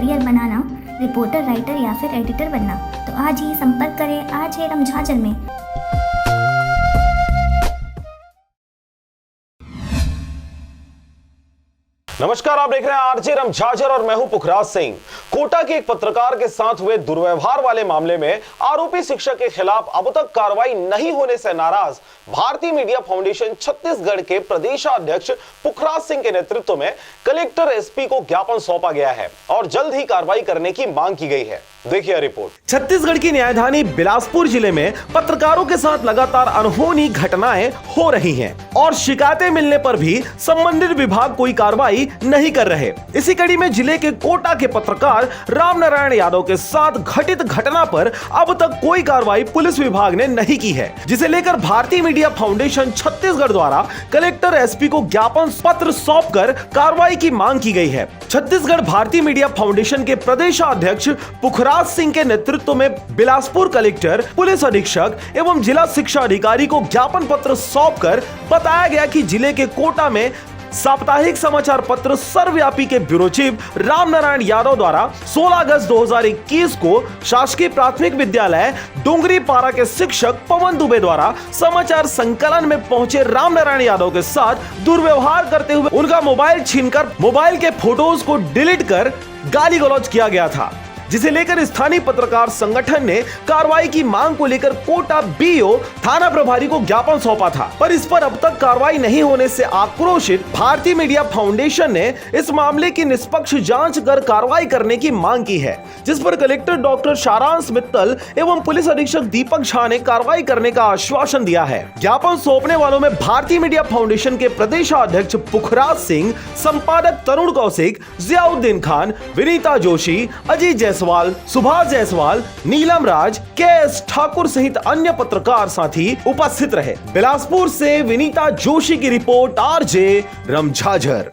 Career बनाना, reporter, writer या फिर editor बनना, तो आज ही संपर्क करें RJ रमझाझर में। नमस्कार, आप देख रहे हैं RJ रमझाझर और मैं हूं पुखराज सिंह। कोटा के एक पत्रकार के साथ हुए दुर्व्यवहार वाले मामले में आरोपी शिक्षक के खिलाफ अब तक कार्रवाई नहीं होने से नाराज भारतीय मीडिया फाउंडेशन छत्तीसगढ़ के प्रदेशाध्यक्ष पुखराज सिंह के नेतृत्व में कलेक्टर एसपी को ज्ञापन सौंपा गया है और जल्द ही कार्रवाई करने की मांग की गई है। देखिए रिपोर्ट। छत्तीसगढ़ की न्यायधानी बिलासपुर जिले में पत्रकारों के साथ लगातार अनहोनी घटनाएं हो रही हैं और शिकायतें मिलने पर भी संबंधित विभाग कोई कार्रवाई नहीं कर रहे। इसी कड़ी में जिले के कोटा के पत्रकार रामनारायण यादव के साथ घटित घटना पर अब तक कोई कार्रवाई पुलिस विभाग ने नहीं की है, जिसे लेकर भारतीय मीडिया फाउंडेशन छत्तीसगढ़ द्वारा कलेक्टर एसपी को ज्ञापन पत्र सौंपकर कार्रवाई की मांग की गई है। छत्तीसगढ़ भारतीय मीडिया फाउंडेशन के प्रदेशाध्यक्ष पुखराज सिंह के नेतृत्व में बिलासपुर कलेक्टर, पुलिस अधीक्षक एवं जिला शिक्षा अधिकारी को ज्ञापन पत्र सौंपकर बताया गया कि जिले के कोटा में साप्ताहिक समाचार पत्र सर्वव्यापी के ब्यूरो चीफ रामनारायण यादव द्वारा 16 अगस्त 2021 को शासकीय प्राथमिक विद्यालय डोंगरी पारा के शिक्षक पवन दुबे द्वारा समाचार संकलन में पहुंचे रामनारायण यादव के साथ दुर्व्यवहार करते हुए उनका मोबाइल छीनकर मोबाइल के फोटोज को डिलीट कर गाली गलौज किया गया था, जिसे लेकर स्थानीय पत्रकार संगठन ने कार्रवाई की मांग को लेकर कोटा बीओ थाना प्रभारी को ज्ञापन सौंपा था, पर इस पर अब तक कार्रवाई नहीं होने से आक्रोशित भारतीय मीडिया फाउंडेशन ने इस मामले की निष्पक्ष जांच कर कार्रवाई करने की मांग की है, जिस पर कलेक्टर डॉक्टर सारांश मित्तल एवं पुलिस अधीक्षक दीपक झा ने कार्रवाई करने का आश्वासन दिया है। ज्ञापन सौंपने वालों में भारतीय मीडिया फाउंडेशन के प्रदेशाध्यक्ष पुखराज सिंह, संपादक तरुण कौशिक, जियाउद्दीन खान, विनीता जोशी, अजीत जायसवाल, सुभाष जायसवाल, नीलम राज, के.एस. ठाकुर सहित अन्य पत्रकार साथी उपस्थित रहे। बिलासपुर से विनीता जोशी की रिपोर्ट, RJ रमझाझर।